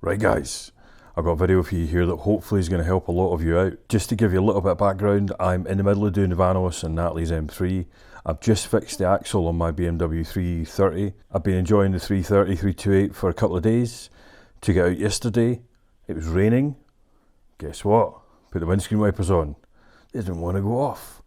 Right guys, I've got a video for you here that hopefully is going to help a lot of you out. Just to give you a little bit of background, I'm in the middle of doing the Vanos and Natalie's M3. I've just fixed the axle on my BMW 330. I've been enjoying the 330, 328 for a couple of days. Took it out yesterday, it was raining. Guess what? Put the windscreen wipers on. They didn't want to go off.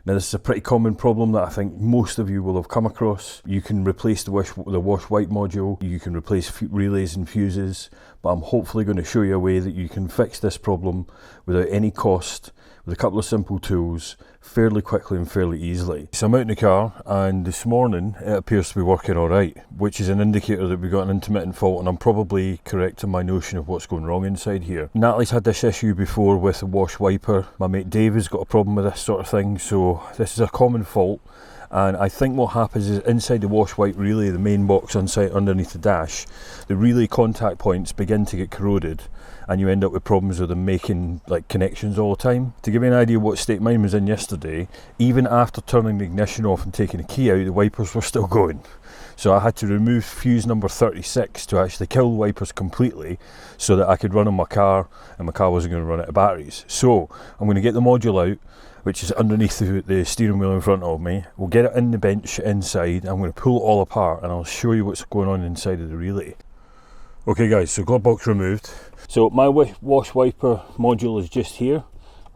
Now this is a pretty common problem that I think most of you will have come across. You can replace the wash wipe module, you can replace relays and fuses, but I'm hopefully going to show you a way that you can fix this problem without any cost, with a couple of simple tools, fairly quickly and fairly easily. So I'm out in the car and this morning it appears to be working alright, which is an indicator that we've got an intermittent fault, and I'm probably correct in my notion of what's going wrong inside here. Natalie's had this issue before with the wash wiper. My mate Dave has got a problem with this sort of thing, so this is a common fault. And I think what happens is inside the wash wipe relay, the main box underneath the dash, the relay contact points begin to get corroded and you end up with problems with them making like connections all the time. To give you an idea what state mine was in yesterday, even after turning the ignition off and taking the key out, the wipers were still going. So I had to remove fuse number 36 to actually kill the wipers completely so that I could run on my car, and my car wasn't going to run out of batteries. So I'm going to get the module out, which is underneath the steering wheel in front of me. We'll get it in the bench inside. I'm going to pull it all apart and I'll show you what's going on inside of the relay. Okay guys, so glove box removed. So my wash wiper module is just here.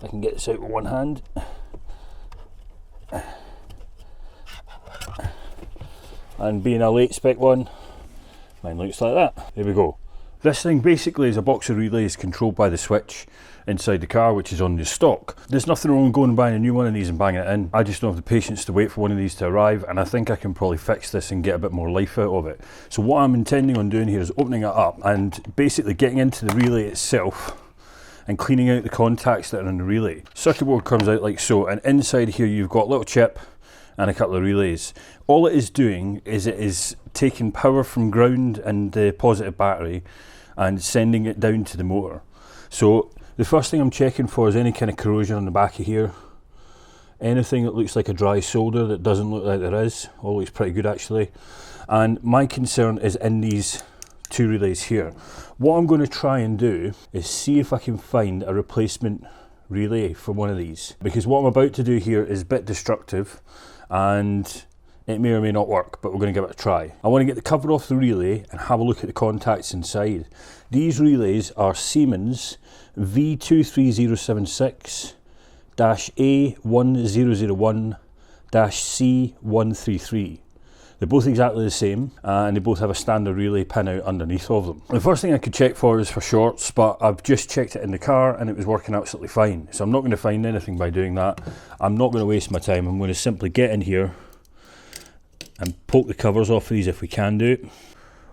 I can get this out with one hand. And being a late spec one, mine looks like that. There we go. This thing basically is a box of relays controlled by the switch inside the car, which is on the stock. There's nothing wrong with going and buying a new one of these and banging it in. I just don't have the patience to wait for one of these to arrive, and I think I can probably fix this and get a bit more life out of it. So what I'm intending on doing here is opening it up and basically getting into the relay itself and cleaning out the contacts that are in the relay. Circuit board comes out like so, and inside here you've got a little chip and a couple of relays. All it is doing is it is taking power from ground and the positive battery and sending it down to the motor. So the first thing I'm checking for is any kind of corrosion on the back of here. Anything that looks like a dry solder that doesn't look like there is. All looks pretty good actually. And my concern is in these two relays here. What I'm going to try and do is see if I can find a replacement relay for one of these, because what I'm about to do here is a bit destructive and it may or may not work, but we're going to give it a try. I want to get the cover off the relay and have a look at the contacts inside. These relays are Siemens V236A1001C133. They're both exactly the same, and they both have a standard relay pin out underneath of them. The first thing I could check for is for shorts, but I've just checked it in the car and it was working absolutely fine. So I'm not going to find anything by doing that. I'm not going to waste my time. I'm going to simply get in here and poke the covers off of these if we can do it.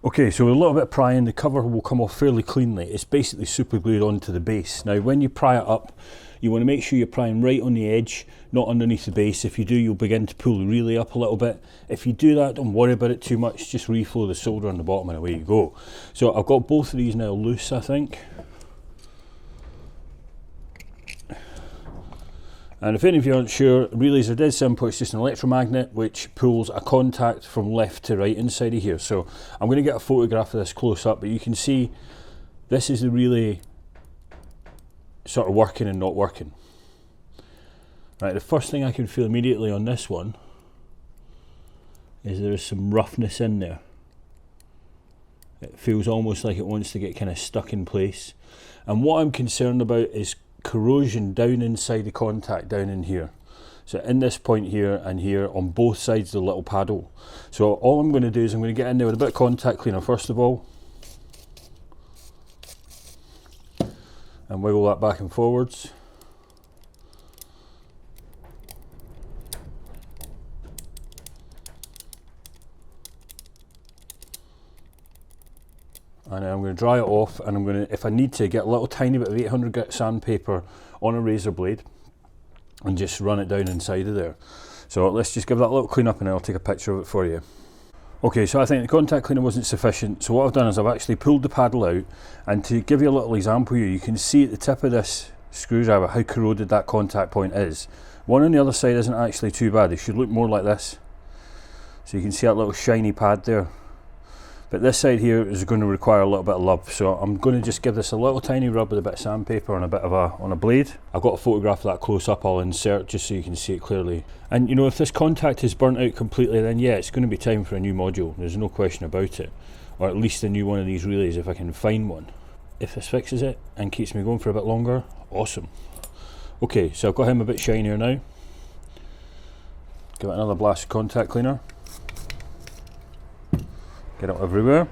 Okay, so with a little bit of prying, the cover will come off fairly cleanly. It's basically super glued onto the base. Now when you pry it up, you want to make sure you're prying right on the edge, not underneath the base. If you do, you'll begin to pull the relay up a little bit. If you do that, don't worry about it too much, just reflow the solder on the bottom and away you go. So I've got both of these now loose, I think. And if any of you aren't sure, relays are dead simple. It's just an electromagnet which pulls a contact from left to right inside of here. So I'm going to get a photograph of this close up, but you can see this is the relay sort of working and not working. Right, the first thing I can feel immediately on this one is there's some roughness in there. It feels almost like it wants to get kind of stuck in place. And what I'm concerned about is corrosion down inside the contact down in here. So in this point here and here on both sides of the little paddle. So all I'm going to do is I'm going to get in there with a bit of contact cleaner first of all and wiggle that back and forwards. And I'm going to dry it off, and I'm going to, if I need to, get a little tiny bit of 800 grit sandpaper on a razor blade and just run it down inside of there. So let's just give that a little clean up and then I'll take a picture of it for you. Okay, so I think the contact cleaner wasn't sufficient, so what I've done is I've actually pulled the paddle out, and to give you a little example here, you can see at the tip of this screwdriver how corroded that contact point is. One on the other side isn't actually too bad. It should look more like this. So you can see that little shiny pad there. But this side here is going to require a little bit of love, so I'm going to just give this a little tiny rub with a bit of sandpaper and a bit of on a blade. I've got a photograph of that close up I'll insert just so you can see it clearly. And you know, if this contact is burnt out completely, then yeah, it's going to be time for a new module, there's no question about it. Or at least a new one of these relays if I can find one. If this fixes it and keeps me going for a bit longer, awesome. Okay, so I've got him a bit shinier now. Give it another blast of contact cleaner. Get it everywhere.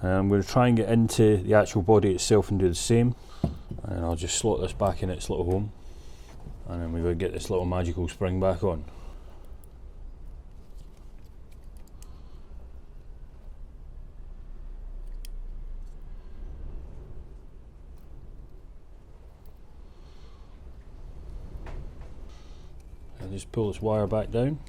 And I'm going to try and get into the actual body itself and do the same. And I'll just slot this back in its little home. And then we're going to get this little magical spring back on. And just pull this wire back down.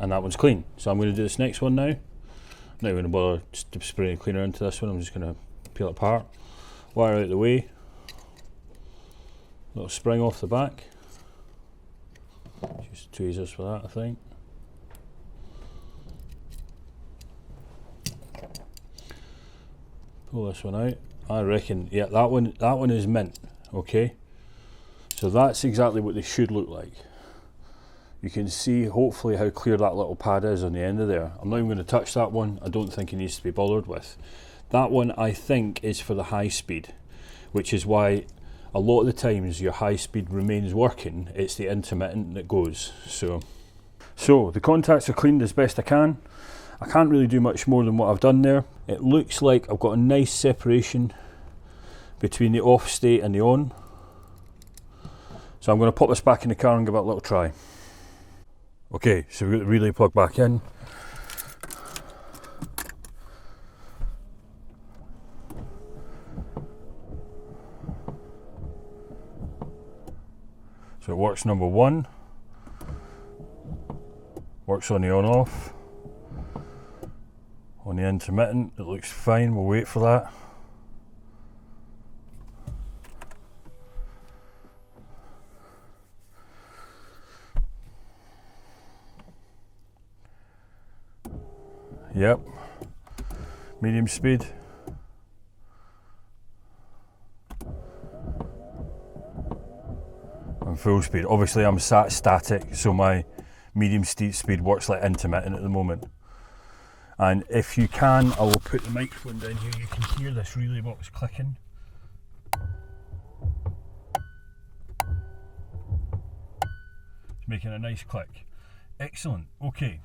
And that one's clean. So I'm going to do this next one now. I'm not going to bother spraying cleaner into this one, I'm just going to peel it apart. Wire out of the way. Little spring off the back. Just tweezers for that, I think. Pull this one out. I reckon, yeah, that one is mint, okay? So that's exactly what they should look like. You can see hopefully how clear that little pad is on the end of there. I'm not even going to touch that one, I don't think it needs to be bothered with. That one I think is for the high speed, which is why a lot of the times your high speed remains working, it's the intermittent that goes. So the contacts are cleaned as best I can. I can't really do much more than what I've done there. It looks like I've got a nice separation between the off state and the on. So I'm going to pop this back in the car and give it a little try. Okay, so we've got the relay plug back in. So it works number one. Works on the on off. On the intermittent, it looks fine, we'll wait for that. Yep, medium speed. And full speed. Obviously I'm sat static, so my medium speed works like intermittent at the moment. And if you can, I will put the microphone down here, you can hear this relay box clicking. It's making a nice click. Excellent, okay.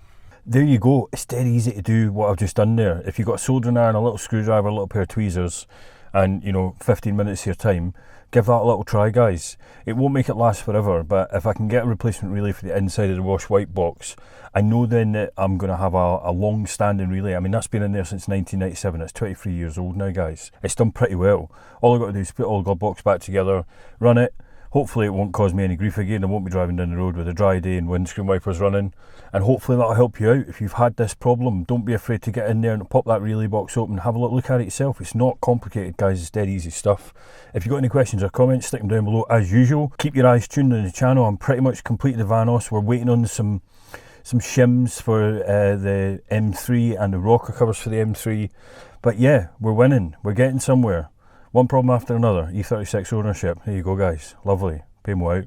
There you go, it's dead easy to do what I've just done there. If you've got a soldering iron, a little screwdriver, a little pair of tweezers, and you know, 15 minutes of your time, give that a little try, guys. It won't make it last forever, but if I can get a replacement relay for the inside of the wash white box, I know then that I'm going to have a long-standing relay. I mean, that's been in there since 1997, it's 23 years old now, guys. It's done pretty well. All I've got to do is put all the box back together, run it. Hopefully it won't cause me any grief again. I won't be driving down the road with a dry day and windscreen wipers running. And hopefully that'll help you out. If you've had this problem, don't be afraid to get in there and pop that relay box open. Have a look at it yourself. It's not complicated, guys. It's dead easy stuff. If you've got any questions or comments, stick them down below as usual. Keep your eyes tuned on the channel. I'm pretty much completed the Vanos. We're waiting on some shims for the M3 and the rocker covers for the M3. But yeah, we're winning. We're getting somewhere. One problem after another. E36 ownership. There you go, guys. Lovely. Paymo out.